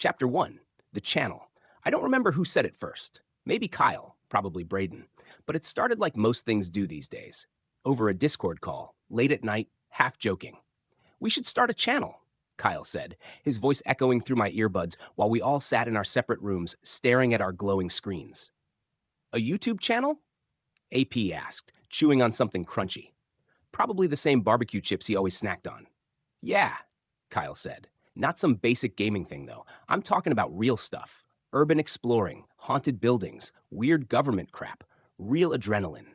Chapter 1, The Channel. I don't remember who said it first. Maybe Kyle, probably Brayden. But it started like most things do these days. Over a Discord call, late at night, half joking. We should start a channel, Kyle said, his voice echoing through my earbuds while we all sat in our separate rooms, staring at our glowing screens. A YouTube channel? AP asked, chewing on something crunchy. Probably the same barbecue chips he always snacked on. Yeah, Kyle said. Not some basic gaming thing, though. I'm talking about real stuff. Urban exploring, haunted buildings, weird government crap, real adrenaline.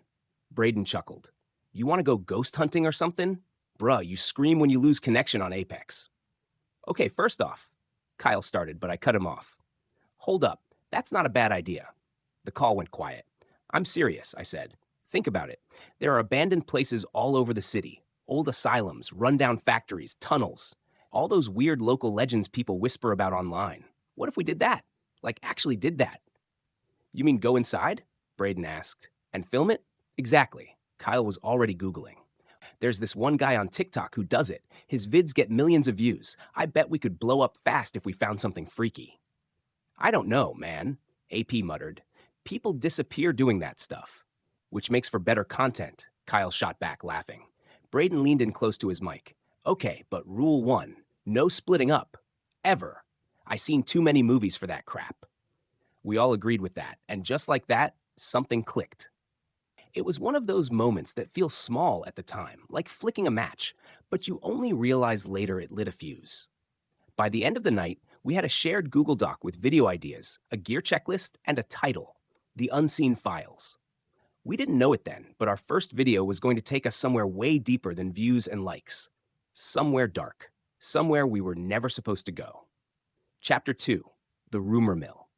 Brayden chuckled. You want to go ghost hunting or something? Bruh, you scream when you lose connection on Apex. Okay, first off, Kyle started, but I cut him off. Hold up, that's not a bad idea. The call went quiet. I'm serious, I said. Think about it. There are abandoned places all over the city. Old asylums, rundown factories, tunnels. All those weird local legends people whisper about online. What if we did that? Like, actually did that? You mean go inside? Brayden asked. And film it? Exactly. Kyle was already Googling. There's this one guy on TikTok who does it. His vids get millions of views. I bet we could blow up fast if we found something freaky. I don't know, man, AP muttered. People disappear doing that stuff. Which makes for better content, Kyle shot back, laughing. Brayden leaned in close to his mic. Okay, but rule 1, no splitting up. Ever. I seen too many movies for that crap. We all agreed with that, and just like that, something clicked. It was one of those moments that feel small at the time, like flicking a match, but you only realize later it lit a fuse. By the end of the night, we had a shared Google Doc with video ideas, a gear checklist, and a title, The Unseen Files. We didn't know it then, but our first video was going to take us somewhere way deeper than views and likes. Somewhere dark. Somewhere we were never supposed to go. Chapter 2, The Rumor Mill.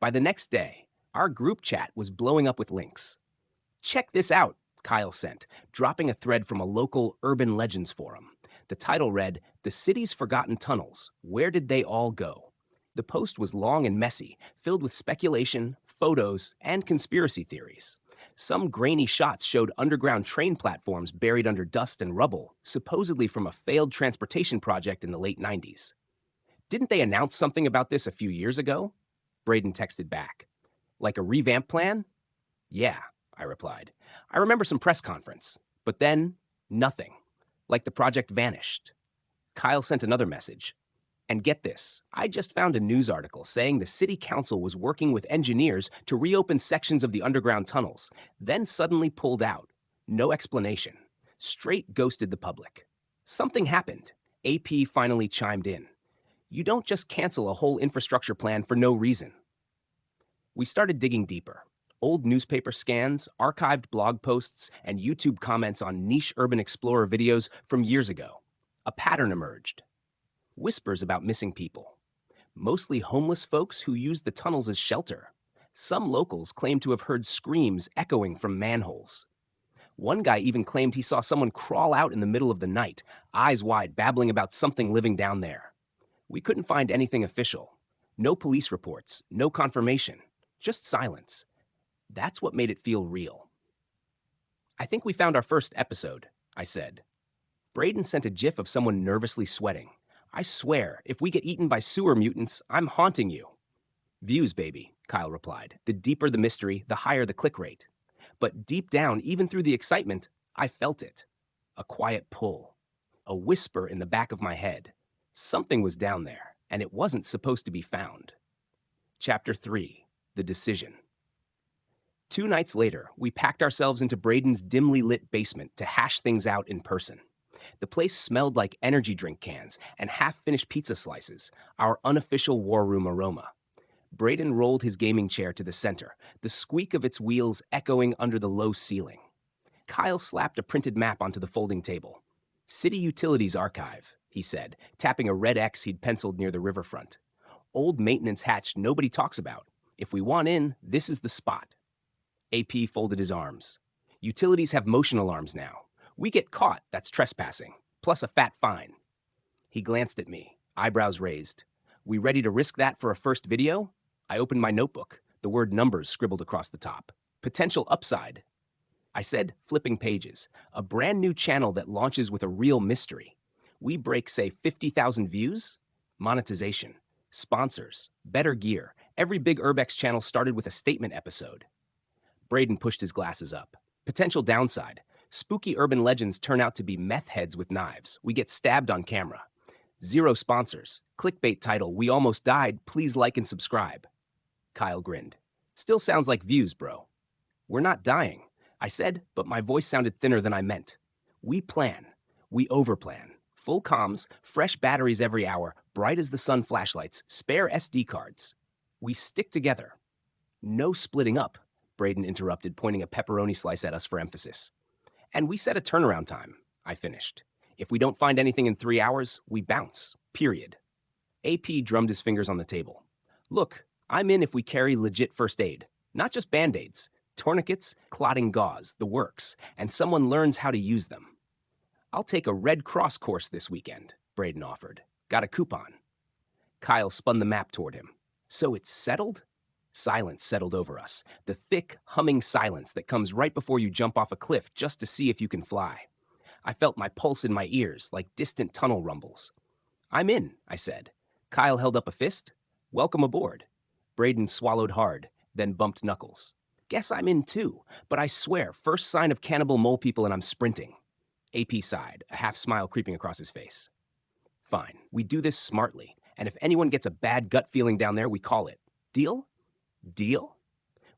By the next day, our group chat was blowing up with links. Check this out, Kyle sent, dropping a thread from a local urban legends forum. The title read, The City's Forgotten Tunnels. Where did they all go? The post was long and messy, filled with speculation, photos, and conspiracy theories. Some grainy shots showed underground train platforms buried under dust and rubble, supposedly from a failed transportation project in the late 90s. Didn't they announce something about this a few years ago? Brayden texted back. Like a revamp plan? Yeah, I replied. I remember some press conference, but then nothing. Like the project vanished. Kyle sent another message. And get this, I just found a news article saying the city council was working with engineers to reopen sections of the underground tunnels, then suddenly pulled out. No explanation. Straight ghosted the public. Something happened. AP finally chimed in. You don't just cancel a whole infrastructure plan for no reason. We started digging deeper. Old newspaper scans, archived blog posts, and YouTube comments on niche urban explorer videos from years ago. A pattern emerged. Whispers about missing people. Mostly homeless folks who used the tunnels as shelter. Some locals claimed to have heard screams echoing from manholes. One guy even claimed he saw someone crawl out in the middle of the night, eyes wide, babbling about something living down there. We couldn't find anything official. No police reports, no confirmation, just silence. That's what made it feel real. I think we found our first episode, I said. Brayden sent a gif of someone nervously sweating. I swear, if we get eaten by sewer mutants, I'm haunting you. Views, baby, Kyle replied. The deeper the mystery, the higher the click rate. But deep down, even through the excitement, I felt it. A quiet pull. A whisper in the back of my head. Something was down there, and it wasn't supposed to be found. Chapter 3, The Decision. 2 nights later, we packed ourselves into Brayden's dimly lit basement to hash things out in person. The place smelled like energy drink cans and half-finished pizza slices, our unofficial war room aroma. Brayden rolled his gaming chair to the center, the squeak of its wheels echoing under the low ceiling. Kyle slapped a printed map onto the folding table. City Utilities Archive, he said, tapping a red X he'd penciled near the riverfront. Old maintenance hatch nobody talks about. If we want in, this is the spot. AP folded his arms. Utilities have motion alarms now. We get caught, that's trespassing, plus a fat fine. He glanced at me, eyebrows raised. We ready to risk that for a first video? I opened my notebook, the word numbers scribbled across the top. Potential upside. I said, flipping pages, a brand new channel that launches with a real mystery. We break, say, 50,000 views? Monetization. Sponsors, better gear. Every big Urbex channel started with a statement episode. Brayden pushed his glasses up. Potential downside. Spooky urban legends turn out to be meth heads with knives. We get stabbed on camera. Zero sponsors. Clickbait title, We Almost Died. Please like and subscribe. Kyle grinned. Still sounds like views, bro. We're not dying, I said, but my voice sounded thinner than I meant. We plan. We overplan. Full comms, fresh batteries every hour, bright as the sun flashlights, spare SD cards. We stick together. No splitting up, Brayden interrupted, pointing a pepperoni slice at us for emphasis. And we set a turnaround time, I finished. If we don't find anything in 3 hours, we bounce, period. AP drummed his fingers on the table. Look, I'm in if we carry legit first aid, not just Band-Aids, tourniquets, clotting gauze, the works, and someone learns how to use them. I'll take a Red Cross course this weekend, Brayden offered. Got a coupon. Kyle spun the map toward him. So it's settled? Silence settled over us, the thick, humming silence that comes right before you jump off a cliff just to see if you can fly. I felt my pulse in my ears, like distant tunnel rumbles. I'm in, I said. Kyle held up a fist. Welcome aboard. Brayden swallowed hard, then bumped knuckles. Guess I'm in too, but I swear, first sign of cannibal mole people and I'm sprinting. AP sighed, a half smile creeping across his face. Fine, we do this smartly, and if anyone gets a bad gut feeling down there, we call it. Deal? Deal?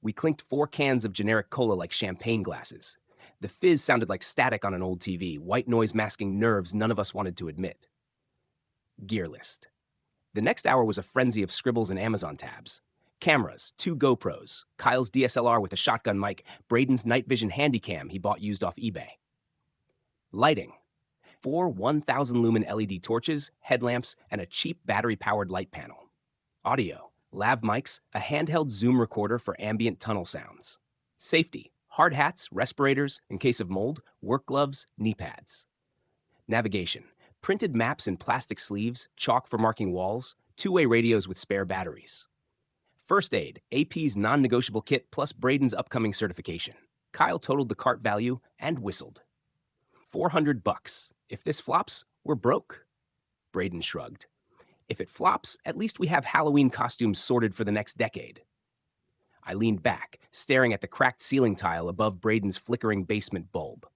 We clinked 4 cans of generic cola like champagne glasses. The fizz sounded like static on an old TV, white noise masking nerves none of us wanted to admit. Gear list. The next hour was a frenzy of scribbles and Amazon tabs. Cameras, 2 GoPros, Kyle's DSLR with a shotgun mic, Brayden's night vision handycam he bought used off eBay. Lighting. 4 1,000 lumen LED torches, headlamps, and a cheap battery-powered light panel. Audio. Lav mics, a handheld Zoom recorder for ambient tunnel sounds. Safety. Hard hats, respirators, in case of mold, work gloves, knee pads. Navigation. Printed maps in plastic sleeves, chalk for marking walls, 2-way radios with spare batteries. First aid, AP's non-negotiable kit plus Brayden's upcoming certification. Kyle totaled the cart value and whistled. $400. If this flops, we're broke. Brayden shrugged. If it flops, at least we have Halloween costumes sorted for the next decade. I leaned back, staring at the cracked ceiling tile above Brayden's flickering basement bulb.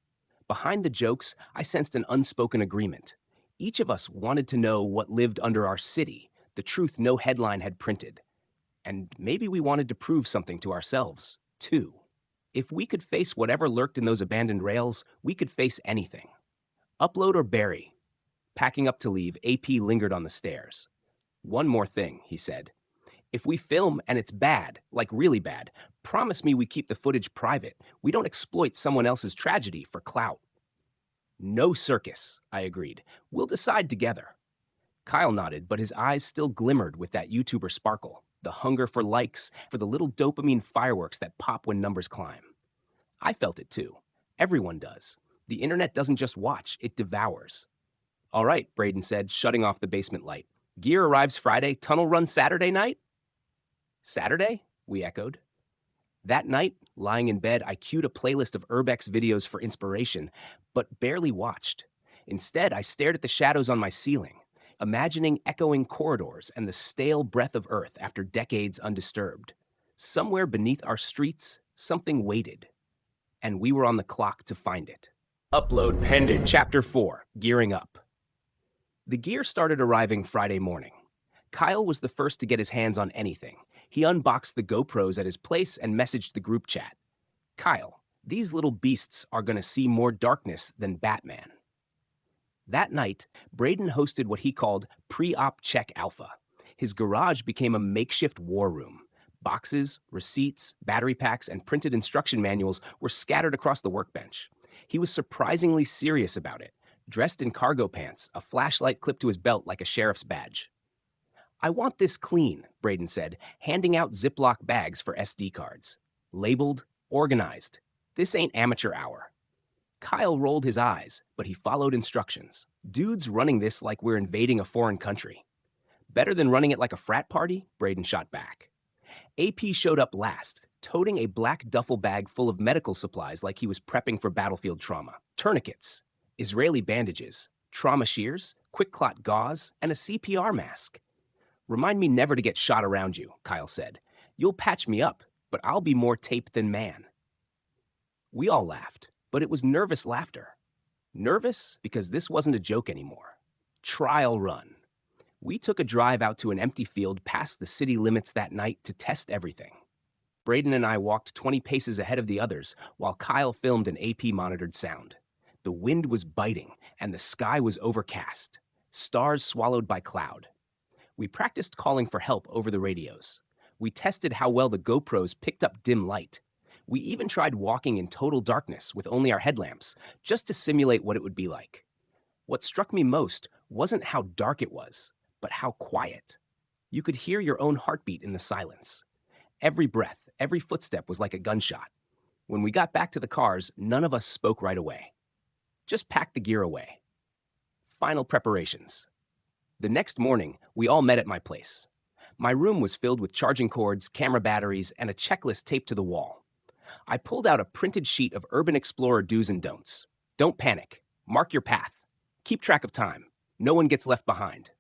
Behind the jokes, I sensed an unspoken agreement. Each of us wanted to know what lived under our city, the truth no headline had printed. And maybe we wanted to prove something to ourselves, too. If we could face whatever lurked in those abandoned rails, we could face anything. Upload or bury? Packing up to leave, AP lingered on the stairs. One more thing, he said. If we film and it's bad, like really bad, promise me we keep the footage private. We don't exploit someone else's tragedy for clout. No circus, I agreed. We'll decide together. Kyle nodded, but his eyes still glimmered with that YouTuber sparkle, the hunger for likes, for the little dopamine fireworks that pop when numbers climb. I felt it too. Everyone does. The internet doesn't just watch, it devours. All right, Brayden said, shutting off the basement light. Gear arrives Friday, tunnel run Saturday night? Saturday? We echoed. That night, lying in bed, I queued a playlist of Urbex videos for inspiration, but barely watched. Instead, I stared at the shadows on my ceiling, imagining echoing corridors and the stale breath of earth after decades undisturbed. Somewhere beneath our streets, something waited, and we were on the clock to find it. Upload pending. Chapter 4, Gearing Up. The gear started arriving Friday morning. Kyle was the first to get his hands on anything. He unboxed the GoPros at his place and messaged the group chat. Kyle, these little beasts are going to see more darkness than Batman. That night, Brayden hosted what he called Pre-Op Check Alpha. His garage became a makeshift war room. Boxes, receipts, battery packs, and printed instruction manuals were scattered across the workbench. He was surprisingly serious about it, dressed in cargo pants, a flashlight clipped to his belt like a sheriff's badge. I want this clean, Brayden said, handing out Ziploc bags for SD cards. Labeled, organized. This ain't amateur hour. Kyle rolled his eyes, but he followed instructions. Dude's running this like we're invading a foreign country. Better than running it like a frat party, Brayden shot back. AP showed up last, toting a black duffel bag full of medical supplies like he was prepping for battlefield trauma. Tourniquets, Israeli bandages, trauma shears, quick clot gauze, and a CPR mask. Remind me never to get shot around you, Kyle said. You'll patch me up, but I'll be more tape than man. We all laughed, but it was nervous laughter. Nervous because this wasn't a joke anymore. Trial run. We took a drive out to an empty field past the city limits that night to test everything. Brayden and I walked 20 paces ahead of the others while Kyle filmed an AP-monitored sound. The wind was biting and the sky was overcast, stars swallowed by cloud. We practiced calling for help over the radios. We tested how well the GoPros picked up dim light. We even tried walking in total darkness with only our headlamps, just to simulate what it would be like. What struck me most wasn't how dark it was, but how quiet. You could hear your own heartbeat in the silence. Every breath, every footstep was like a gunshot. When we got back to the cars, none of us spoke right away. Just packed the gear away. Final preparations. The next morning, we all met at my place. My room was filled with charging cords, camera batteries, and a checklist taped to the wall. I pulled out a printed sheet of Urban Explorer do's and don'ts. Don't panic. Mark your path. Keep track of time. No one gets left behind.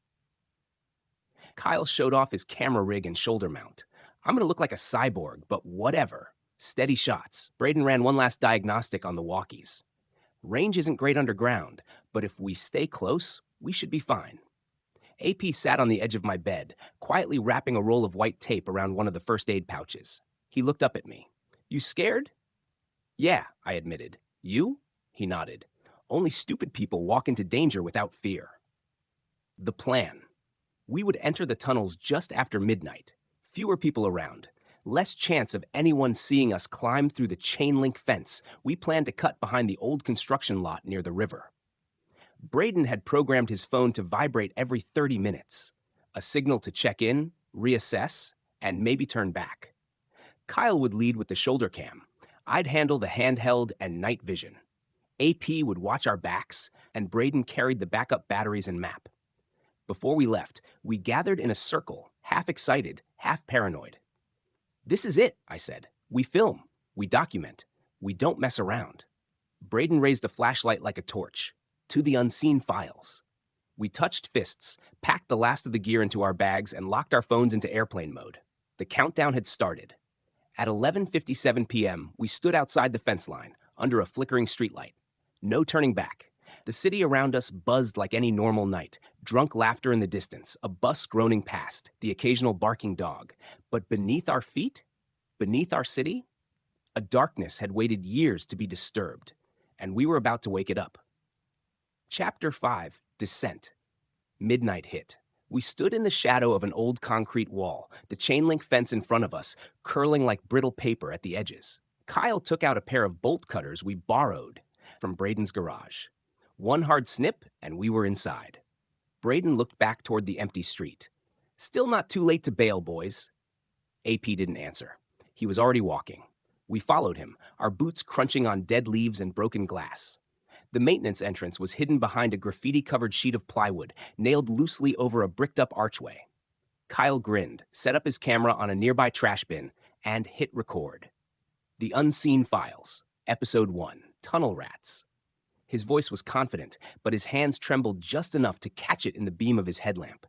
Kyle showed off his camera rig and shoulder mount. I'm gonna look like a cyborg, but whatever. Steady shots. Brayden ran one last diagnostic on the walkies. Range isn't great underground, but if we stay close, we should be fine. AP sat on the edge of my bed, quietly wrapping a roll of white tape around one of the first aid pouches. He looked up at me. You scared? Yeah, I admitted. You? He nodded. Only stupid people walk into danger without fear. The plan. We would enter the tunnels just after midnight. Fewer people around. Less chance of anyone seeing us climb through the chain-link fence we planned to cut behind the old construction lot near the river. Brayden had programmed his phone to vibrate every 30 minutes. A signal to check in, reassess, and maybe turn back. Kyle would lead with the shoulder cam. I'd handle the handheld and night vision. AP would watch our backs, and Brayden carried the backup batteries and map. Before we left, we gathered in a circle, half excited, half paranoid. This is it, I said. We film. We document. We don't mess around. Brayden raised a flashlight like a torch. To the unseen files. We touched fists, packed the last of the gear into our bags, and locked our phones into airplane mode. The countdown had started. At 11:57 p.m., we stood outside the fence line, under a flickering streetlight. No turning back. The city around us buzzed like any normal night, drunk laughter in the distance, a bus groaning past, the occasional barking dog. But beneath our feet, beneath our city, a darkness had waited years to be disturbed, and we were about to wake it up. Chapter 5, Descent. Midnight hit. We stood in the shadow of an old concrete wall, the chain-link fence in front of us, curling like brittle paper at the edges. Kyle took out a pair of bolt cutters we borrowed from Brayden's garage. One hard snip, and we were inside. Brayden looked back toward the empty street. Still not too late to bail, boys. AP didn't answer. He was already walking. We followed him, our boots crunching on dead leaves and broken glass. The maintenance entrance was hidden behind a graffiti-covered sheet of plywood, nailed loosely over a bricked-up archway. Kyle grinned, set up his camera on a nearby trash bin, and hit record. The Unseen Files, Episode 1, Tunnel Rats. His voice was confident, but his hands trembled just enough to catch it in the beam of his headlamp.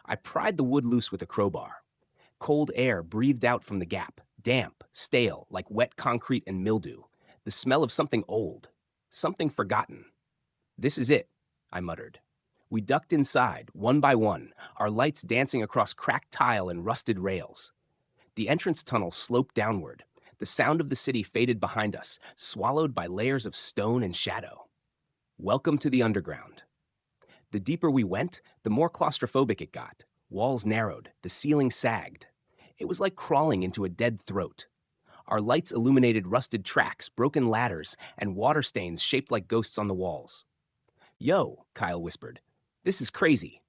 I pried the wood loose with a crowbar. Cold air breathed out from the gap, damp, stale, like wet concrete and mildew. The smell of something old. Something forgotten. This is it, I muttered. We ducked inside, one by one, our lights dancing across cracked tile and rusted rails. The entrance tunnel sloped downward. The sound of the city faded behind us, swallowed by layers of stone and shadow. Welcome to the underground. The deeper we went, the more claustrophobic it got. Walls narrowed, the ceiling sagged. It was like crawling into a dead throat. Our lights illuminated rusted tracks, broken ladders, and water stains shaped like ghosts on the walls. Yo, Kyle whispered. This is crazy.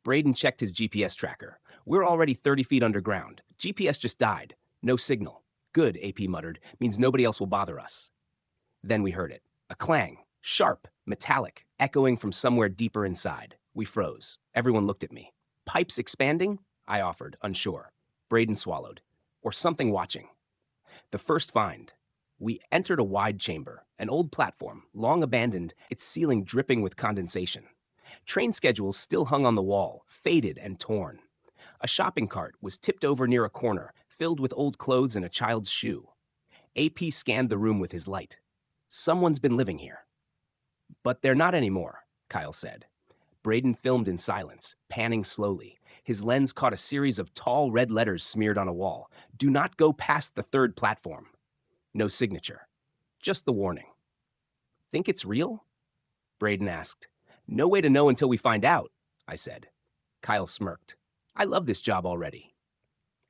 Brayden checked his GPS tracker. We're already 30 feet underground. GPS just died. No signal. Good, AP muttered. Means nobody else will bother us. Then we heard it. A clang. Sharp, metallic, echoing from somewhere deeper inside. We froze. Everyone looked at me. Pipes expanding? I offered, unsure. Brayden swallowed. Or something watching. The first find. We entered a wide chamber, an old platform, long abandoned, its ceiling dripping with condensation. Train schedules still hung on the wall, faded and torn. A shopping cart was tipped over near a corner, filled with old clothes and a child's shoe. AP scanned the room with his light. Someone's been living here. But they're not anymore, Kyle said. Brayden filmed in silence, panning slowly. His lens caught a series of tall red letters smeared on a wall. Do not go past the third platform. No signature. Just the warning. Think it's real? Brayden asked. No way to know until we find out, I said. Kyle smirked. I love this job already.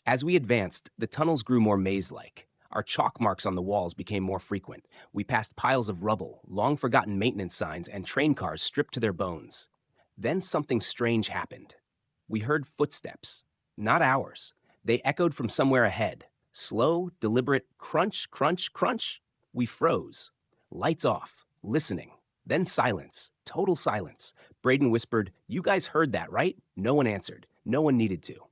As we advanced, the tunnels grew more maze-like. Our chalk marks on the walls became more frequent. We passed piles of rubble, long-forgotten maintenance signs, and train cars stripped to their bones. Then something strange happened. We heard footsteps. Not ours. They echoed from somewhere ahead. Slow, deliberate crunch, crunch, crunch. We froze. Lights off, listening. Then silence. Total silence. Brayden whispered, "You guys heard that, right?" No one answered. No one needed to.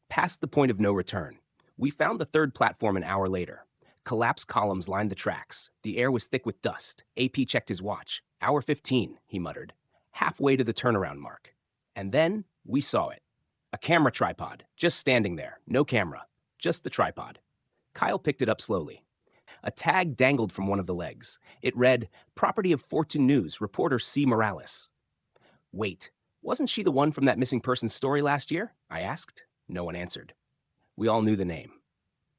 Past the point of no return, we found the third platform an hour later. Collapsed columns lined the tracks. The air was thick with dust. AP checked his watch. Hour 15, he muttered. Halfway to the turnaround mark. And then we saw it. A camera tripod, just standing there. No camera, just the tripod. Kyle picked it up slowly. A tag dangled from one of the legs. It read, "Property of Fortune News, reporter C. Morales." Wait, wasn't she the one from that missing persons story last year? I asked. No one answered. We all knew the name.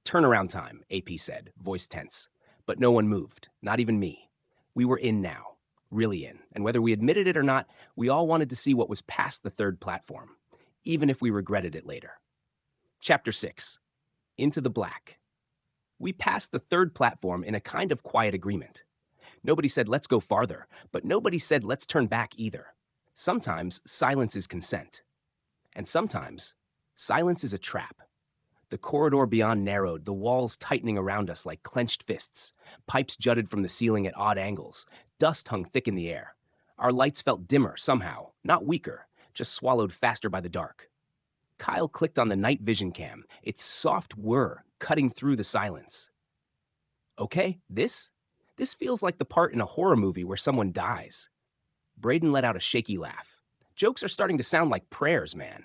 Turnaround time, AP said, voice tense. But no one moved, not even me. We were in now, really in, and whether we admitted it or not, we all wanted to see what was past the third platform, even if we regretted it later. Chapter 6. Into the Black. We passed the third platform in a kind of quiet agreement. Nobody said, "Let's go farther," but nobody said, "Let's turn back" either. Sometimes silence is consent. And sometimes silence is a trap. The corridor beyond narrowed, the walls tightening around us like clenched fists. Pipes jutted from the ceiling at odd angles. Dust hung thick in the air. Our lights felt dimmer somehow, not weaker, just swallowed faster by the dark. Kyle clicked on the night vision cam, its soft whir cutting through the silence. Okay, this feels like the part in a horror movie where someone dies. Brayden let out a shaky laugh. Jokes are starting to sound like prayers, man.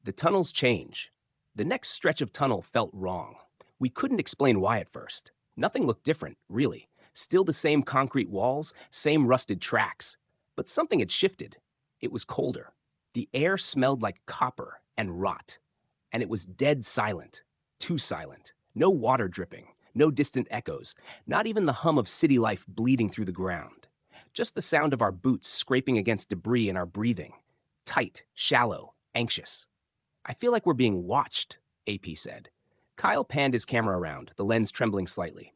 The tunnels change. The next stretch of tunnel felt wrong. We couldn't explain why at first. Nothing looked different, really. Still the same concrete walls, same rusted tracks. But something had shifted. It was colder. The air smelled like copper and rot. And it was dead silent. Too silent. No water dripping. No distant echoes. Not even the hum of city life bleeding through the ground. Just the sound of our boots scraping against debris and our breathing. Tight, shallow, anxious. I feel like we're being watched, AP said. Kyle panned his camera around, the lens trembling slightly.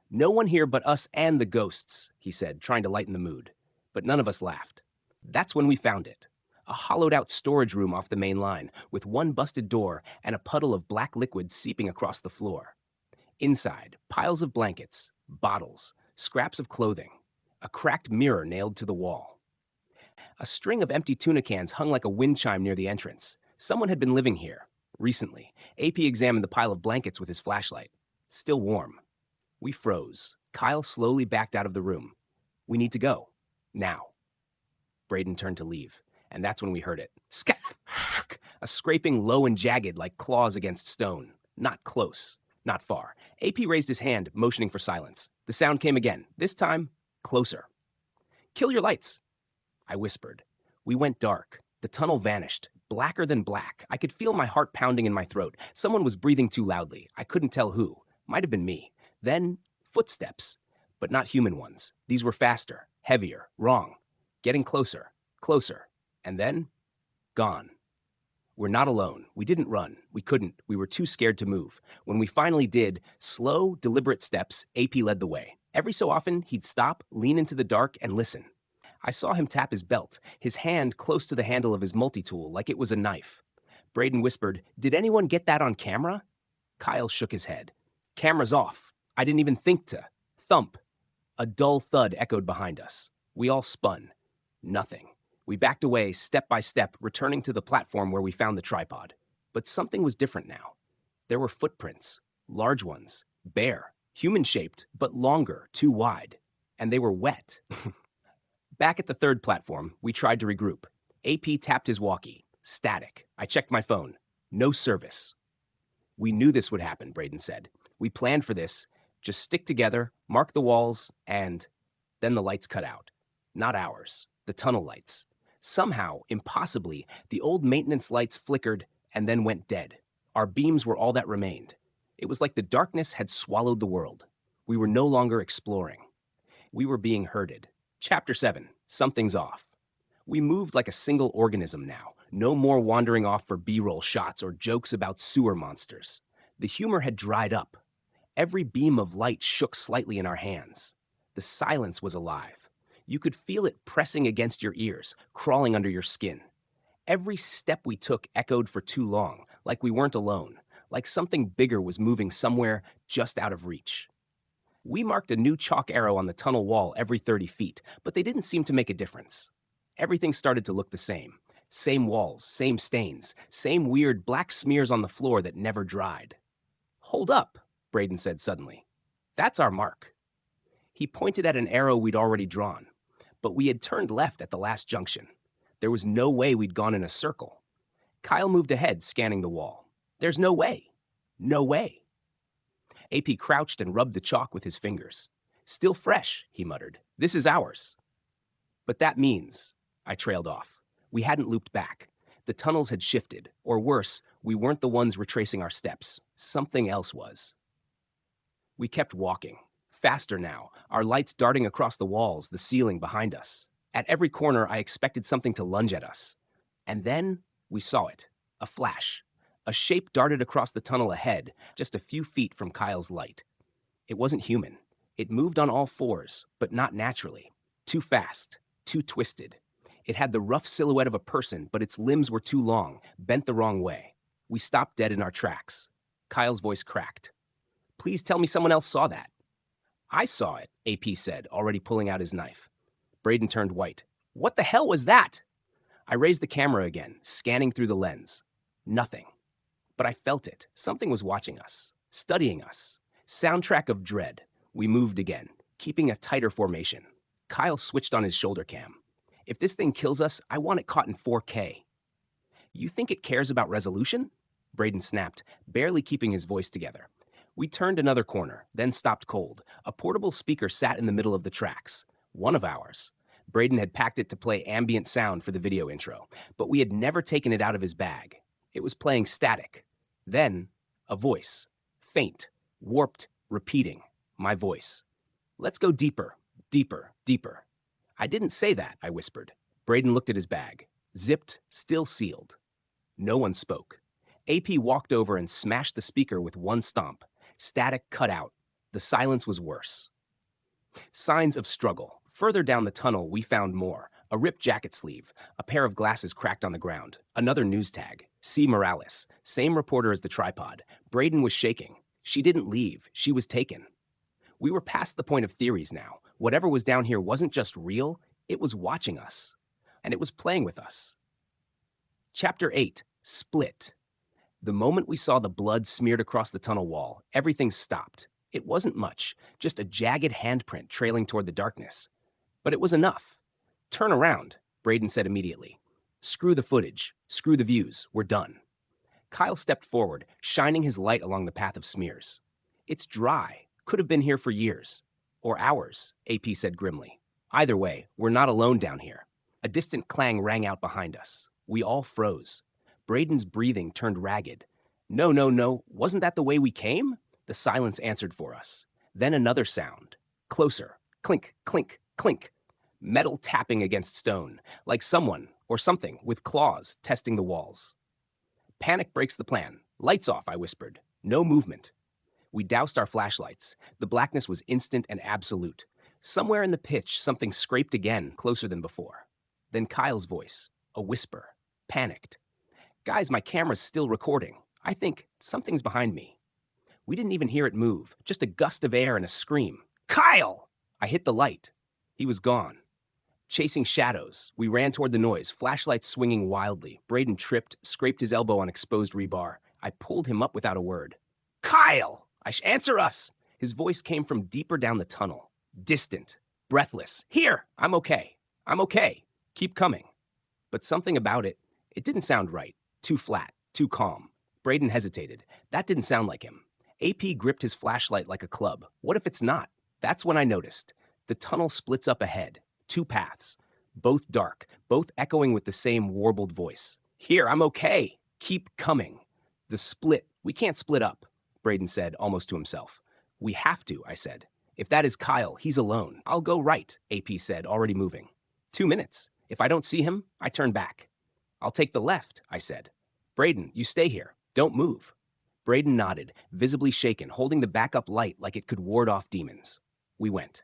No one here but us and the ghosts, he said, trying to lighten the mood. But none of us laughed. That's when we found it. A hollowed-out storage room off the main line, with one busted door and a puddle of black liquid seeping across the floor. Inside, piles of blankets, bottles, scraps of clothing, a cracked mirror nailed to the wall. A string of empty tuna cans hung like a wind chime near the entrance. Someone had been living here, recently. AP examined the pile of blankets with his flashlight. Still warm. We froze. Kyle slowly backed out of the room. We need to go. Now. Brayden turned to leave, and that's when we heard it. Scat! A scraping low and jagged like claws against stone. Not close. Not far. AP raised his hand, motioning for silence. The sound came again, this time closer. Kill your lights, I whispered. We went dark. The tunnel vanished. Blacker than black. I could feel my heart pounding in my throat. Someone was breathing too loudly. I couldn't tell who. Might have been me. Then, footsteps. But not human ones. These were faster, heavier, wrong. Getting closer, closer. And then, gone. We're not alone. We didn't run. We couldn't. We were too scared to move. When we finally did, slow, deliberate steps, AP led the way. Every so often, he'd stop, lean into the dark, and listen. I saw him tap his belt, his hand close to the handle of his multi-tool like it was a knife. Brayden whispered, "Did anyone get that on camera?" Kyle shook his head. "Camera's off. I didn't even think to." Thump. A dull thud echoed behind us. We all spun. Nothing. We backed away, step by step, returning to the platform where we found the tripod. But something was different now. There were footprints. Large ones. Bare. Human-shaped, but longer, too wide. And they were wet. Back at the third platform, we tried to regroup. AP tapped his walkie. Static. I checked my phone. No service. We knew this would happen, Brayden said. We planned for this. Just stick together, mark the walls, and then the lights cut out. Not ours, the tunnel lights. Somehow, impossibly, the old maintenance lights flickered and then went dead. Our beams were all that remained. It was like the darkness had swallowed the world. We were no longer exploring. We were being herded. Chapter 7. Something's off. We moved like a single organism now. No more wandering off for B-roll shots or jokes about sewer monsters. The humor had dried up. Every beam of light shook slightly in our hands. The silence was alive. You could feel it pressing against your ears, crawling under your skin. Every step we took echoed for too long, like we weren't alone, like something bigger was moving somewhere just out of reach. We marked a new chalk arrow on the tunnel wall every 30 feet, but they didn't seem to make a difference. Everything started to look the same. Same walls, same stains, same weird black smears on the floor that never dried. "Hold up," Brayden said suddenly. "That's our mark." He pointed at an arrow we'd already drawn, but we had turned left at the last junction. There was no way we'd gone in a circle. Kyle moved ahead, scanning the wall. "There's no way. No way." AP crouched and rubbed the chalk with his fingers. "Still fresh," he muttered. "This is ours." "But that means," I trailed off. We hadn't looped back. The tunnels had shifted, or worse, we weren't the ones retracing our steps. Something else was. We kept walking. Faster now, our lights darting across the walls, the ceiling behind us. At every corner, I expected something to lunge at us. And then we saw it. A flash. A shape darted across the tunnel ahead, just a few feet from Kyle's light. It wasn't human. It moved on all fours, but not naturally. Too fast. Too twisted. It had the rough silhouette of a person, but its limbs were too long, bent the wrong way. We stopped dead in our tracks. Kyle's voice cracked. "Please tell me someone else saw that." "I saw it," AP said, already pulling out his knife. Brayden turned white. "What the hell was that?" I raised the camera again, scanning through the lens. Nothing. But I felt it. Something was watching us, studying us. Soundtrack of dread. We moved again, keeping a tighter formation. Kyle switched on his shoulder cam. "If this thing kills us, I want it caught in 4K. "You think it cares about resolution?" Brayden snapped, barely keeping his voice together. We turned another corner, then stopped cold. A portable speaker sat in the middle of the tracks. One of ours. Brayden had packed it to play ambient sound for the video intro, but we had never taken it out of his bag. It was playing static. Then, a voice. Faint, warped, repeating. My voice. "Let's go deeper, deeper, deeper." "I didn't say that," I whispered. Brayden looked at his bag. Zipped, still sealed. No one spoke. AP walked over and smashed the speaker with one stomp. Static cut out. The silence was worse. Signs of struggle. Further down the tunnel, we found more. A ripped jacket sleeve. A pair of glasses cracked on the ground. Another news tag. C. Morales. Same reporter as the tripod. Brayden was shaking. She didn't leave. She was taken. We were past the point of theories now. Whatever was down here wasn't just real. It was watching us. And it was playing with us. Chapter 8. Split. The moment we saw the blood smeared across the tunnel wall, everything stopped. It wasn't much, just a jagged handprint trailing toward the darkness. But it was enough. "Turn around," Brayden said immediately. "Screw the footage. Screw the views. We're done." Kyle stepped forward, shining his light along the path of smears. "It's dry. Could have been here for years. Or hours," AP said grimly. "Either way, we're not alone down here." A distant clang rang out behind us. We all froze. Brayden's breathing turned ragged. "No, no, no. Wasn't that the way we came?" The silence answered for us. Then another sound. Closer. Clink, clink, clink. Metal tapping against stone, like someone or something with claws testing the walls. "Panic breaks the plan. Lights off," I whispered. "No movement." We doused our flashlights. The blackness was instant and absolute. Somewhere in the pitch, something scraped again, closer than before. Then Kyle's voice. A whisper. Panicked. "Guys, my camera's still recording. I think something's behind me." We didn't even hear it move, just a gust of air and a scream. "Kyle!" I hit the light. He was gone. Chasing shadows, we ran toward the noise, flashlights swinging wildly. Brayden tripped, scraped his elbow on exposed rebar. I pulled him up without a word. "Kyle! Answer us!" His voice came from deeper down the tunnel. Distant, breathless. "Here! I'm okay. I'm okay. Keep coming." But something about it, it didn't sound right. too flat, too calm. Brayden hesitated. That didn't sound like him. AP gripped his flashlight like a club. What if it's not? That's when I noticed. The tunnel splits up ahead. Two paths. Both dark, both echoing with the same warbled voice. Here, I'm okay. Keep coming. The split. We can't split up, Brayden said, almost to himself. We have to, I said. If that is Kyle, he's alone. I'll go right, AP said, already moving. 2 minutes. If I don't see him, I turn back. I'll take the left, I said. Brayden, you stay here. Don't move. Brayden nodded, visibly shaken, holding the backup light like it could ward off demons. We went.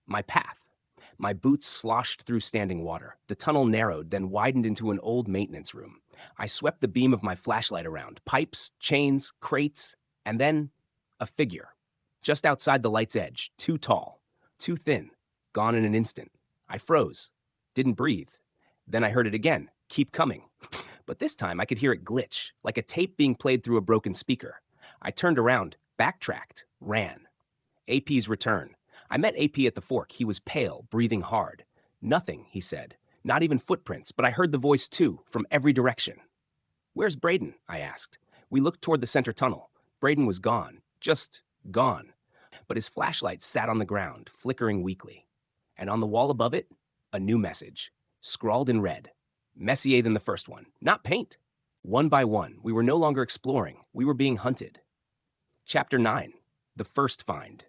My path. My boots sloshed through standing water. The tunnel narrowed, then widened into an old maintenance room. I swept the beam of my flashlight around. Pipes, chains, crates, and then a figure. Just outside the light's edge, too tall, too thin, gone in an instant. I froze. Didn't breathe. Then I heard it again. Keep coming. But this time I could hear it glitch, like a tape being played through a broken speaker. I turned around, backtracked, ran. AP's return. I met AP at the fork. He was pale, breathing hard. Nothing, he said. Not even footprints, but I heard the voice too, from every direction. Where's Brayden? I asked. We looked toward the center tunnel. Brayden was gone. Just gone. But his flashlight sat on the ground, flickering weakly. And on the wall above it, a new message, scrawled in red. Messier than the first one, not paint. One by one, we were no longer exploring. We were being hunted. Chapter 9, the first find.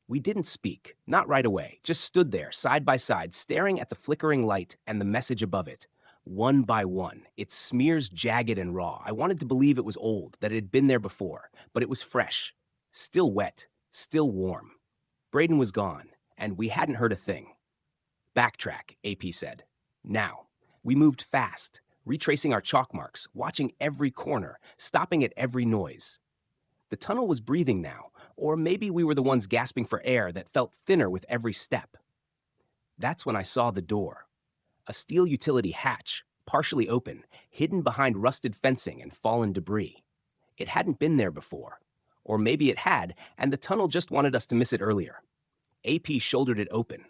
We didn't speak, not right away, just stood there, side by side, staring at the flickering light and the message above it. One by one, its smears jagged and raw. I wanted to believe it was old, that it had been there before, but it was fresh, still wet, still warm. Brayden was gone, and we hadn't heard a thing. Backtrack, AP said. Now. We moved fast, retracing our chalk marks, watching every corner, stopping at every noise. The tunnel was breathing now, or maybe we were the ones gasping for air that felt thinner with every step. That's when I saw the door. A steel utility hatch, partially open, hidden behind rusted fencing and fallen debris. It hadn't been there before. Or maybe it had, and the tunnel just wanted us to miss it earlier. AP shouldered it open.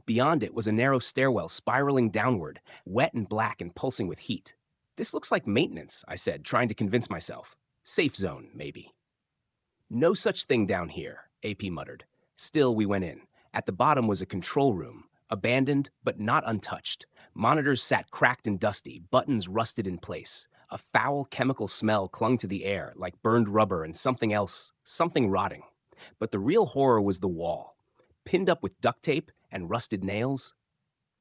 Beyond it was a narrow stairwell spiraling downward, wet and black and pulsing with heat. This looks like maintenance, I said, trying to convince myself. Safe zone, maybe. No such thing down here, AP muttered. Still, we went in. At the bottom was a control room, abandoned but not untouched. Monitors sat cracked and dusty, buttons rusted in place. A foul chemical smell clung to the air, like burned rubber and something else, something rotting. But the real horror was the wall. Pinned up with duct tape and rusted nails.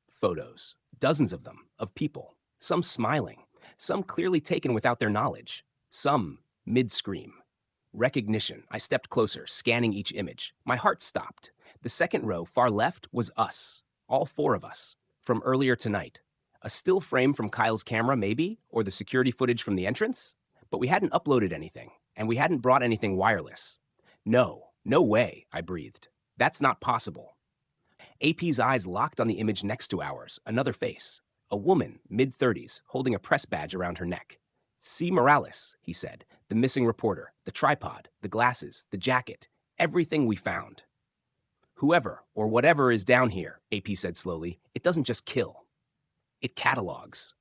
Photos, dozens of them, of people, some smiling, some clearly taken without their knowledge, some mid-scream. Recognition. I stepped closer, scanning each image. My heart stopped. The second row, far left, was us, all four of us, from earlier tonight. A still frame from Kyle's camera, maybe, or the security footage from the entrance? But we hadn't uploaded anything, and we hadn't brought anything wireless. No way, I breathed. That's not possible. AP's eyes locked on the image next to ours, another face. A woman, mid-30s, holding a press badge around her neck. C. Morales, he said, the missing reporter, the tripod, the glasses, the jacket, everything we found. Whoever or whatever is down here, AP said slowly, it doesn't just kill. It catalogs.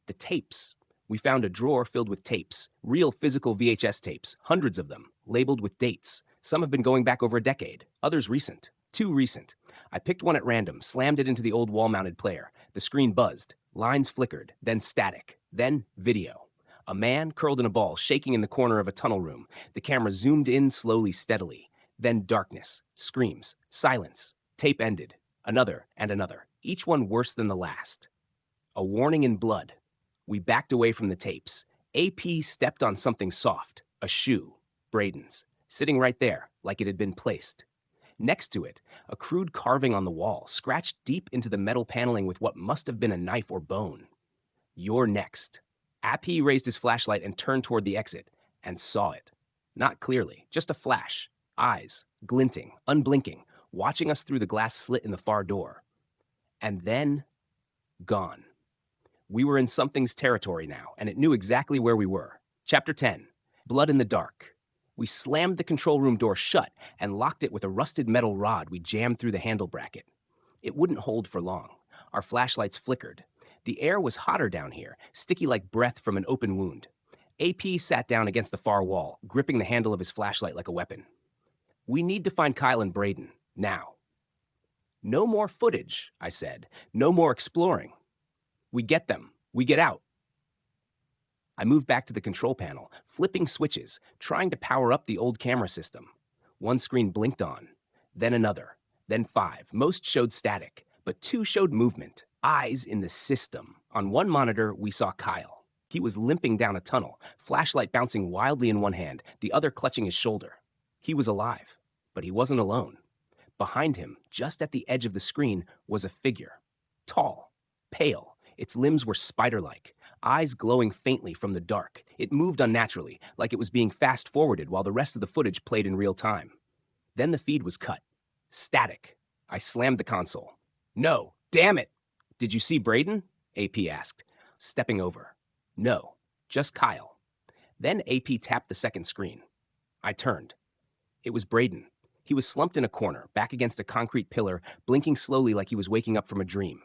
The tapes. We found a drawer filled with tapes, real physical VHS tapes, hundreds of them, labeled with dates. Some have been going back over a decade, others recent. Too recent. I picked one at random, slammed it into the old wall-mounted player. The screen buzzed, lines flickered, then static, then video. A man curled in a ball, shaking in the corner of a tunnel room. The camera zoomed in slowly, steadily. Then darkness, screams, silence. Tape ended. Another and another, each one worse than the last. A warning in blood. We backed away from the tapes. AP stepped on something soft, a shoe, Brayden's, sitting right there, like it had been placed. Next to it, a crude carving on the wall, scratched deep into the metal paneling with what must have been a knife or bone. You're next. AP raised his flashlight and turned toward the exit, and saw it. Not clearly, just a flash. Eyes, glinting, unblinking, watching us through the glass slit in the far door. And then, gone. We were in something's territory now, and it knew exactly where we were. Chapter 10, Blood in the Dark. We slammed the control room door shut and locked it with a rusted metal rod we jammed through the handle bracket. It wouldn't hold for long. Our flashlights flickered. The air was hotter down here, sticky like breath from an open wound. AP sat down against the far wall, gripping the handle of his flashlight like a weapon. We need to find Kyle and Brayden, now. No more footage, I said. No more exploring. We get them. We get out. I moved back to the control panel, flipping switches, trying to power up the old camera system. One screen blinked on, then another, then 5. Most showed static, but 2 showed movement, eyes in the system. On one monitor, we saw Kyle. He was limping down a tunnel, flashlight bouncing wildly in one hand, the other clutching his shoulder. He was alive, but he wasn't alone. Behind him, just at the edge of the screen, was a figure. Tall, pale. Its limbs were spider-like, eyes glowing faintly from the dark. It moved unnaturally, like it was being fast-forwarded while the rest of the footage played in real time. Then the feed was cut. Static. I slammed the console. No, damn it! Did you see Brayden? AP asked, stepping over. No, just Kyle. Then AP tapped the second screen. I turned. It was Brayden. He was slumped in a corner, back against a concrete pillar, blinking slowly like he was waking up from a dream.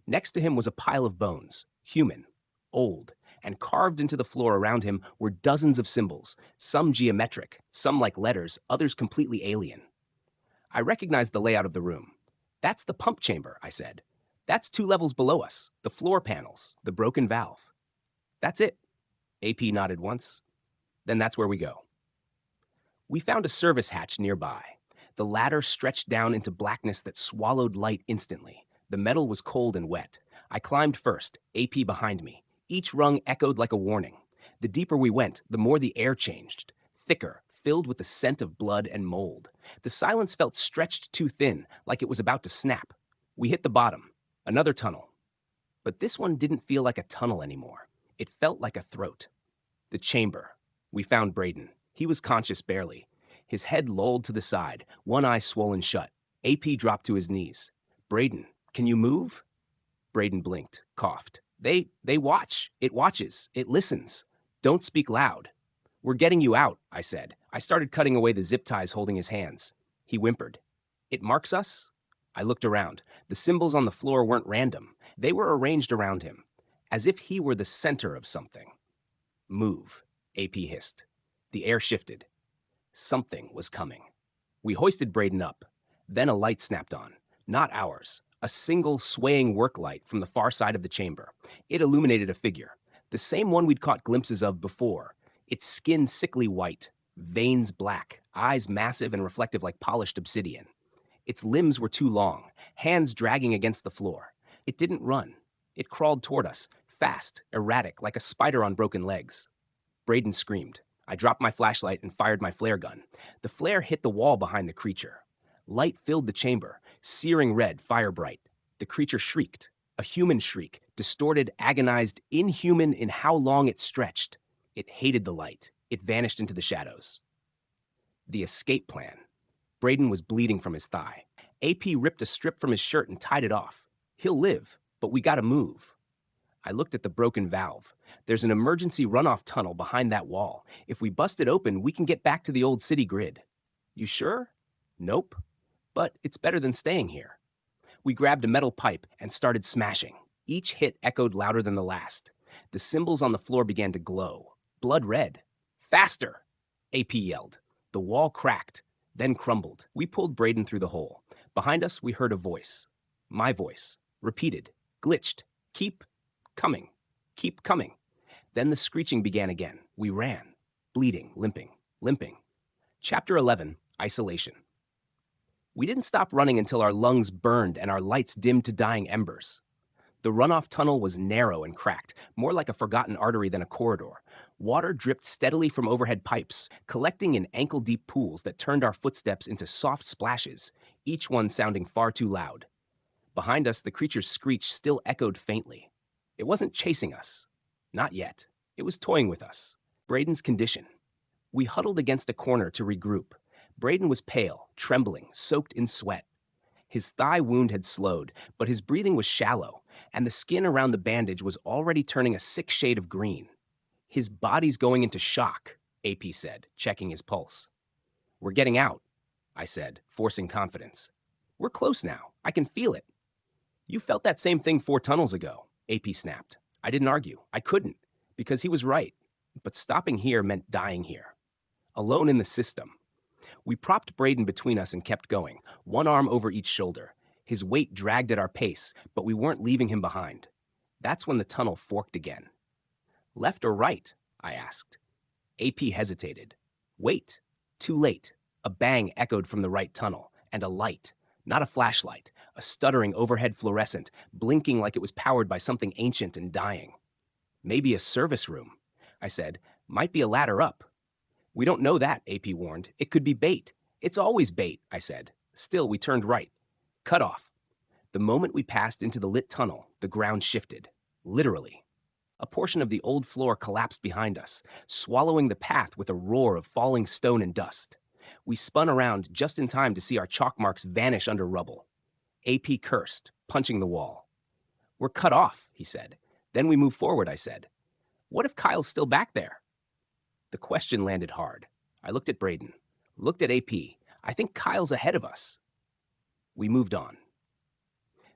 Next to him was a pile of bones, human, old, and carved into the floor around him were dozens of symbols, some geometric, some like letters, others completely alien. I recognized the layout of the room. That's the pump chamber, I said. That's 2 levels below us, the floor panels, the broken valve. That's it. AP nodded once. Then that's where we go. We found a service hatch nearby. The ladder stretched down into blackness that swallowed light instantly. The metal was cold and wet. I climbed first, AP behind me. Each rung echoed like a warning. The deeper we went, the more the air changed. Thicker, filled with the scent of blood and mold. The silence felt stretched too thin, like it was about to snap. We hit the bottom. Another tunnel. But this one didn't feel like a tunnel anymore. It felt like a throat. The chamber. We found Brayden. He was conscious barely. His head lolled to the side, one eye swollen shut. AP dropped to his knees. Brayden, can you move? Brayden blinked, coughed. They watch. It watches. It listens. Don't speak loud. We're getting you out, I said. I started cutting away the zip ties holding his hands. He whimpered. It marks us? I looked around. The symbols on the floor weren't random. They were arranged around him, as if he were the center of something. Move, AP hissed. The air shifted. Something was coming. We hoisted Brayden up. Then a light snapped on. Not ours. A single swaying work light from the far side of the chamber. It illuminated a figure. The same one we'd caught glimpses of before. Its skin sickly white, veins black, eyes massive and reflective like polished obsidian. Its limbs were too long, hands dragging against the floor. It didn't run. It crawled toward us, fast, erratic, like a spider on broken legs. Brayden screamed. I dropped my flashlight and fired my flare gun. The flare hit the wall behind the creature. Light filled the chamber, searing red, fire bright. The creature shrieked, a human shriek, distorted, agonized, inhuman in how long it stretched. It hated the light. It vanished into the shadows. The escape plan. Brayden was bleeding from his thigh. AP ripped a strip from his shirt and tied it off. He'll live, but we gotta move. I looked at the broken valve. There's an emergency runoff tunnel behind that wall. If we bust it open, we can get back to the old city grid. You sure? Nope. But it's better than staying here. We grabbed a metal pipe and started smashing. Each hit echoed louder than the last. The symbols on the floor began to glow. Blood red. Faster! AP yelled. The wall cracked, then crumbled. We pulled Brayden through the hole. Behind us, we heard a voice. My voice. Repeated. Glitched. Keep coming. Keep coming. Then the screeching began again. We ran. Bleeding, limping. Chapter 11, Isolation. We didn't stop running until our lungs burned and our lights dimmed to dying embers. The runoff tunnel was narrow and cracked, more like a forgotten artery than a corridor. Water dripped steadily from overhead pipes, collecting in ankle-deep pools that turned our footsteps into soft splashes, each one sounding far too loud. Behind us, the creature's screech still echoed faintly. It wasn't chasing us. Not yet. It was toying with us. Brayden's condition. We huddled against a corner to regroup. Brayden was pale, trembling, soaked in sweat. His thigh wound had slowed, but his breathing was shallow, and the skin around the bandage was already turning a sick shade of green. His body's going into shock, AP said, checking his pulse. We're getting out, I said, forcing confidence. We're close now. I can feel it. You felt that same thing 4 tunnels ago. AP snapped. I didn't argue. I couldn't, because he was right. But stopping here meant dying here. Alone in the system. We propped Brayden between us and kept going, one arm over each shoulder. His weight dragged at our pace, but we weren't leaving him behind. That's when the tunnel forked again. Left or right? I asked. AP hesitated. Wait. Too late. A bang echoed from the right tunnel, and a light. Not a flashlight, a stuttering overhead fluorescent, blinking like it was powered by something ancient and dying. Maybe a service room, I said. Might be a ladder up. We don't know that, AP warned. It could be bait. It's always bait, I said. Still, we turned right. Cut off. The moment we passed into the lit tunnel, the ground shifted. Literally. A portion of the old floor collapsed behind us, swallowing the path with a roar of falling stone and dust. We spun around just in time to see our chalk marks vanish under rubble. AP cursed, punching the wall. We're cut off, he said. Then we move forward, I said. What if Kyle's still back there? The question landed hard. I looked at Brayden, looked at AP. I think Kyle's ahead of us. We moved on.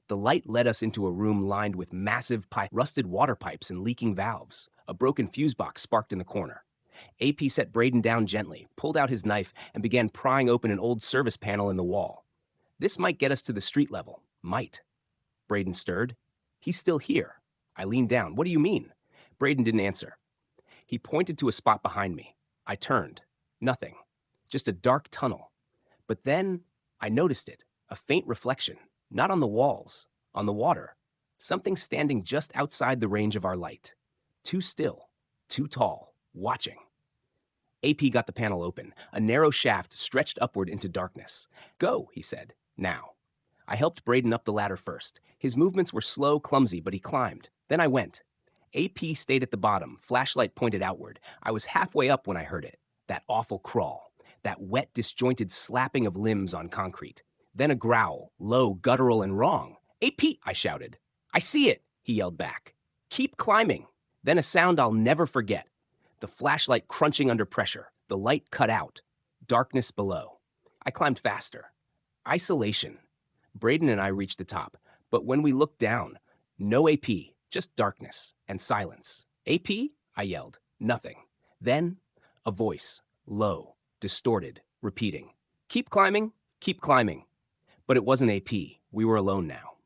The light led us into a room lined with massive rusted water pipes and leaking valves. A broken fuse box sparked in the corner. AP set Brayden down gently, pulled out his knife, and began prying open an old service panel in the wall. This might get us to the street level. Might. Brayden stirred. He's still here. I leaned down. What do you mean? Brayden didn't answer. He pointed to a spot behind me. I turned. Nothing. Just a dark tunnel. But then I noticed it. A faint reflection. Not on the walls. On the water. Something standing just outside the range of our light. Too still. Too tall. Watching. AP got the panel open. A narrow shaft stretched upward into darkness. Go, he said. Now. I helped Brayden up the ladder first. His movements were slow, clumsy, but he climbed. Then I went. AP stayed at the bottom, flashlight pointed outward. I was halfway up when I heard it. That awful crawl. That wet, disjointed slapping of limbs on concrete. Then a growl, low, guttural, and wrong. AP, I shouted. I see it, he yelled back. Keep climbing. Then a sound I'll never forget. The flashlight crunching under pressure. The light cut out. Darkness below. I climbed faster. Isolation. Brayden and I reached the top. But when we looked down, no AP, just darkness and silence. AP? I yelled. Nothing. Then, a voice, low, distorted, repeating. Keep climbing, keep climbing. But it wasn't AP. We were alone now.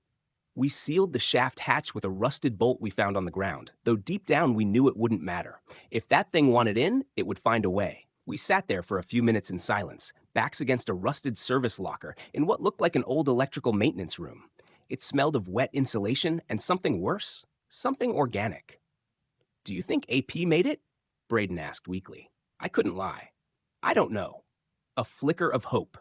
We sealed the shaft hatch with a rusted bolt we found on the ground, though deep down we knew it wouldn't matter. If that thing wanted in, it would find a way. We sat there for a few minutes in silence, backs against a rusted service locker in what looked like an old electrical maintenance room. It smelled of wet insulation and something worse, something organic. Do you think AP made it? Brayden asked weakly. I couldn't lie. I don't know. A flicker of hope.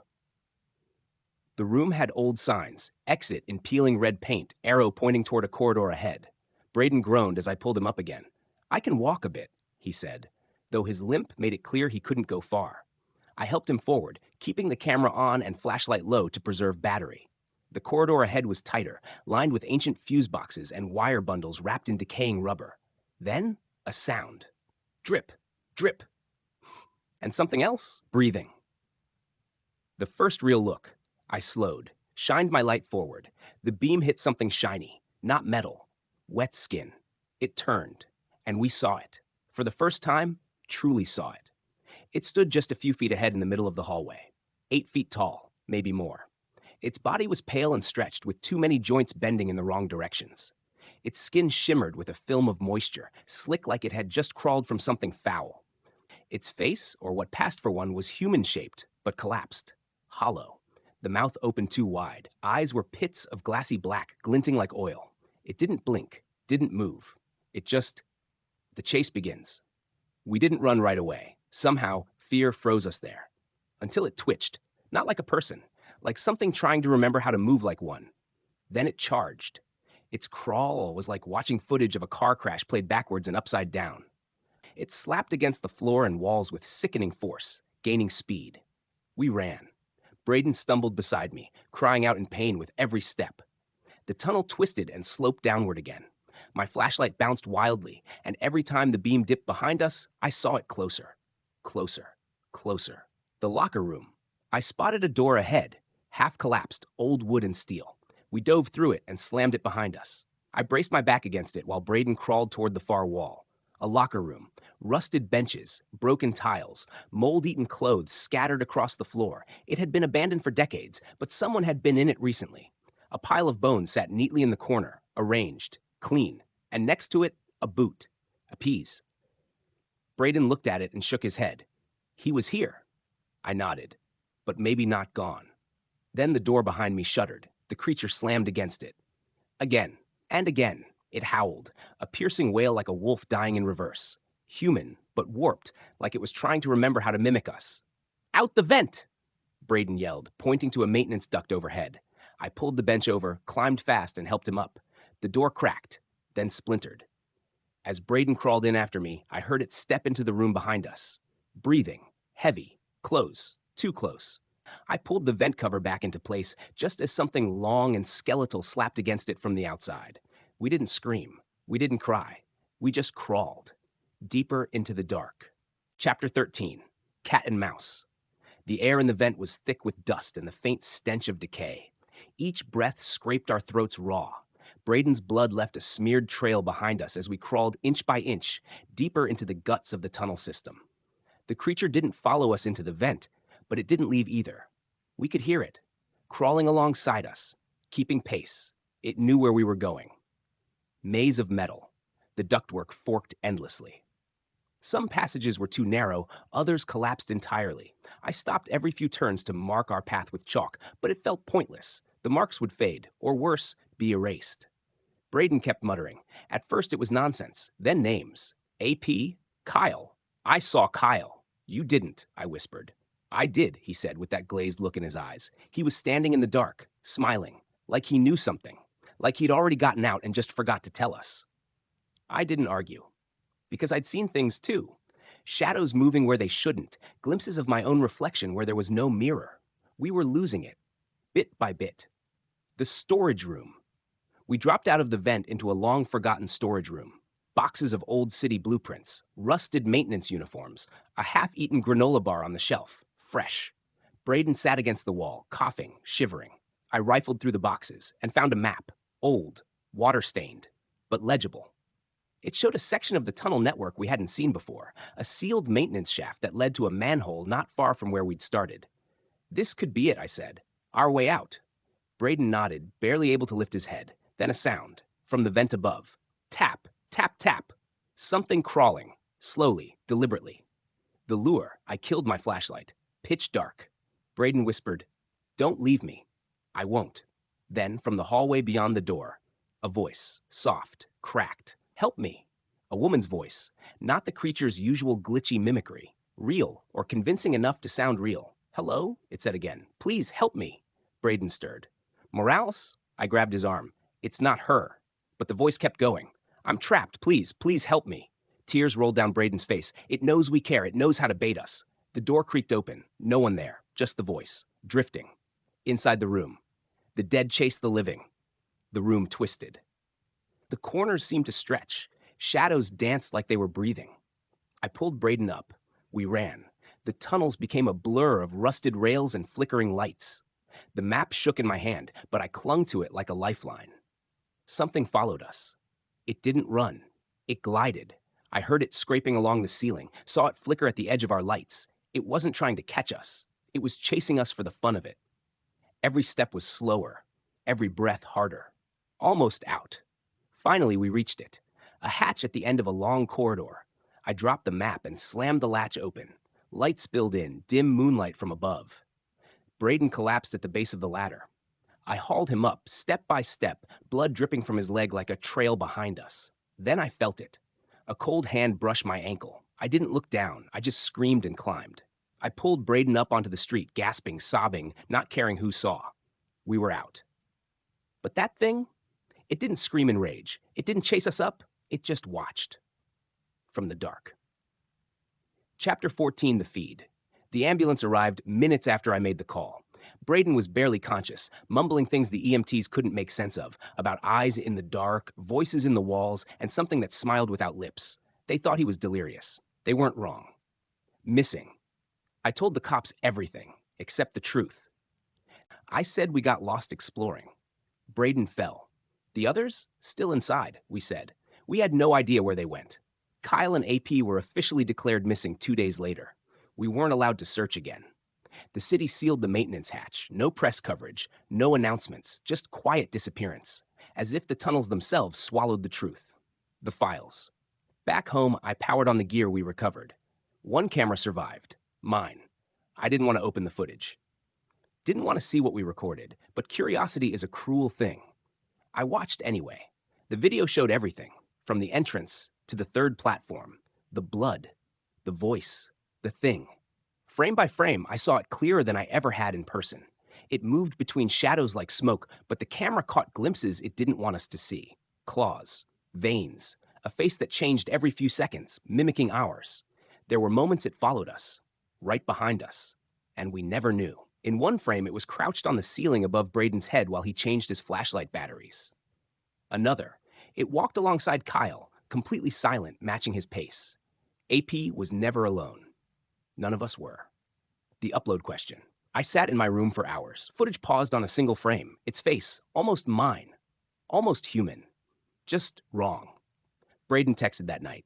The room had old signs, exit in peeling red paint, arrow pointing toward a corridor ahead. Brayden groaned as I pulled him up again. I can walk a bit, he said, though his limp made it clear he couldn't go far. I helped him forward, keeping the camera on and flashlight low to preserve battery. The corridor ahead was tighter, lined with ancient fuse boxes and wire bundles wrapped in decaying rubber. Then, a sound. Drip, drip. And something else? Breathing. The first real look. I slowed, shined my light forward. The beam hit something shiny, not metal. Wet skin. It turned, and we saw it. For the first time, truly saw it. It stood just a few feet ahead in the middle of the hallway. 8 feet tall, maybe more. Its body was pale and stretched, with too many joints bending in the wrong directions. Its skin shimmered with a film of moisture, slick like it had just crawled from something foul. Its face, or what passed for one, was human-shaped, but collapsed. Hollow. The mouth opened too wide. Eyes were pits of glassy black, glinting like oil. It didn't blink, didn't move. It just... The chase begins. We didn't run right away. Somehow, fear froze us there. Until it twitched, not like a person, like something trying to remember how to move like one. Then it charged. Its crawl was like watching footage of a car crash played backwards and upside down. It slapped against the floor and walls with sickening force, gaining speed. We ran. Brayden stumbled beside me, crying out in pain with every step. The tunnel twisted and sloped downward again. My flashlight bounced wildly, and every time the beam dipped behind us, I saw it closer. Closer. Closer. The locker room. I spotted a door ahead, half collapsed, old wood and steel. We dove through it and slammed it behind us. I braced my back against it while Brayden crawled toward the far wall. A locker room, rusted benches, broken tiles, mold-eaten clothes scattered across the floor. It had been abandoned for decades, but someone had been in it recently. A pile of bones sat neatly in the corner, arranged, clean, and next to it, a boot, a piece. Brayden looked at it and shook his head. He was here. I nodded, but maybe not gone. Then the door behind me shuddered. The creature slammed against it. Again and again, it howled, a piercing wail like a wolf dying in reverse. Human, but warped, like it was trying to remember how to mimic us. "Out the vent!" Brayden yelled, pointing to a maintenance duct overhead. I pulled the bench over, climbed fast, and helped him up. The door cracked, then splintered. As Brayden crawled in after me, I heard it step into the room behind us. Breathing, heavy, close, too close. I pulled the vent cover back into place just as something long and skeletal slapped against it from the outside. We didn't scream. We didn't cry. We just crawled. Deeper into the dark. Chapter 13. Cat and Mouse. The air in the vent was thick with dust and the faint stench of decay. Each breath scraped our throats raw. Brayden's blood left a smeared trail behind us as we crawled inch by inch, deeper into the guts of the tunnel system. The creature didn't follow us into the vent, but it didn't leave either. We could hear it, crawling alongside us, keeping pace. It knew where we were going. Maze of metal. The ductwork forked endlessly. Some passages were too narrow, others collapsed entirely. I stopped every few turns to mark our path with chalk, but it felt pointless. The marks would fade, or worse, be erased. Brayden kept muttering. At first it was nonsense, then names. AP, Kyle. I saw Kyle. You didn't, I whispered. I did, he said with that glazed look in his eyes. He was standing in the dark, smiling, like he knew something, like he'd already gotten out and just forgot to tell us. I didn't argue, because I'd seen things too. Shadows moving where they shouldn't, glimpses of my own reflection where there was no mirror. We were losing it, bit by bit. The storage room. We dropped out of the vent into a long-forgotten storage room. Boxes of old city blueprints, rusted maintenance uniforms, a half-eaten granola bar on the shelf, fresh. Brayden sat against the wall, coughing, shivering. I rifled through the boxes and found a map, old, water-stained, but legible. It showed a section of the tunnel network we hadn't seen before, a sealed maintenance shaft that led to a manhole not far from where we'd started. This could be it, I said. Our way out. Brayden nodded, barely able to lift his head. Then a sound, from the vent above. Tap, tap, tap. Something crawling, slowly, deliberately. The lure, I killed my flashlight. Pitch dark. Brayden whispered, "Don't leave me." I won't. Then, from the hallway beyond the door, a voice, soft, cracked. "Help me." A woman's voice, not the creature's usual glitchy mimicry. Real, or convincing enough to sound real. "Hello?" it said again. "Please help me." Brayden stirred. "Morales?" I grabbed his arm. "It's not her." But the voice kept going. "I'm trapped. Please, please help me." Tears rolled down Brayden's face. It knows we care. It knows how to bait us. The door creaked open. No one there. Just the voice. Drifting. Inside the room. The dead chased the living. The room twisted. The corners seemed to stretch. Shadows danced like they were breathing. I pulled Brayden up. We ran. The tunnels became a blur of rusted rails and flickering lights. The map shook in my hand, but I clung to it like a lifeline. Something followed us. It didn't run. It glided. I heard it scraping along the ceiling, saw it flicker at the edge of our lights. It wasn't trying to catch us. It was chasing us for the fun of it. Every step was slower, every breath harder. Almost out. Finally, we reached it. A hatch at the end of a long corridor. I dropped the map and slammed the latch open. Light spilled in, dim moonlight from above. Brayden collapsed at the base of the ladder. I hauled him up, step by step, blood dripping from his leg like a trail behind us. Then I felt it. A cold hand brushed my ankle. I didn't look down. I just screamed and climbed. I pulled Brayden up onto the street, gasping, sobbing, not caring who saw. We were out. But that thing? It didn't scream in rage. It didn't chase us up. It just watched. From the dark. Chapter 14, The Feed. The ambulance arrived minutes after I made the call. Brayden was barely conscious, mumbling things the EMTs couldn't make sense of, about eyes in the dark, voices in the walls, and something that smiled without lips. They thought he was delirious. They weren't wrong. Missing. I told the cops everything, except the truth. I said we got lost exploring. Brayden fell. The others? Still inside, we said. We had no idea where they went. Kyle and AP were officially declared missing 2 days later. We weren't allowed to search again. The city sealed the maintenance hatch. No press coverage, no announcements, just quiet disappearance, as if the tunnels themselves swallowed the truth. The files. Back home, I powered on the gear we recovered. One camera survived. Mine. I didn't want to open the footage. Didn't want to see what we recorded, but curiosity is a cruel thing. I watched anyway. The video showed everything, from the entrance to the third platform, the blood, the voice, the thing. Frame by frame, I saw it clearer than I ever had in person. It moved between shadows like smoke, but the camera caught glimpses it didn't want us to see. Claws, veins, a face that changed every few seconds, mimicking ours. There were moments it followed us, right behind us, and we never knew. In one frame, it was crouched on the ceiling above Brayden's head while he changed his flashlight batteries. Another, it walked alongside Kyle, completely silent, matching his pace. AP was never alone. None of us were. The upload question. I sat in my room for hours. Footage paused on a single frame. Its face, almost mine. Almost human. Just wrong. Brayden texted that night.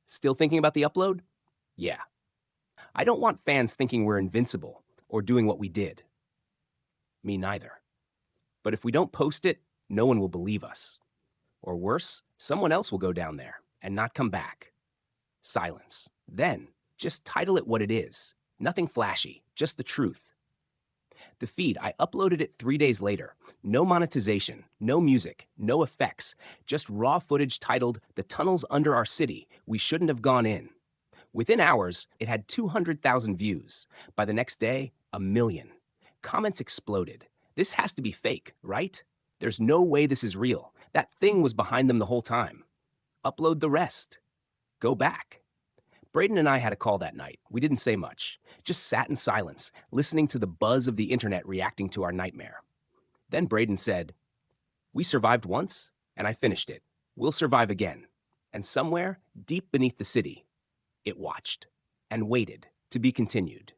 Still thinking about the upload? Yeah. I don't want fans thinking we're invincible or doing what we did. Me neither. But if we don't post it, no one will believe us. Or worse, someone else will go down there and not come back. Silence. Then, just title it what it is. Nothing flashy, just the truth. The feed, I uploaded it 3 days later. No monetization, no music, no effects, just raw footage titled "The Tunnels Under Our City, We Shouldn't Have Gone In." Within hours, it had 200,000 views. By the next day, 1 million. Comments exploded. This has to be fake, right? There's no way this is real. That thing was behind them the whole time. Upload the rest. Go back. Brayden and I had a call that night. We didn't say much. Just sat in silence, listening to the buzz of the internet reacting to our nightmare. Then Brayden said, "We survived once, and I finished it. We'll survive again." And somewhere, deep beneath the city, it watched and waited to be continued.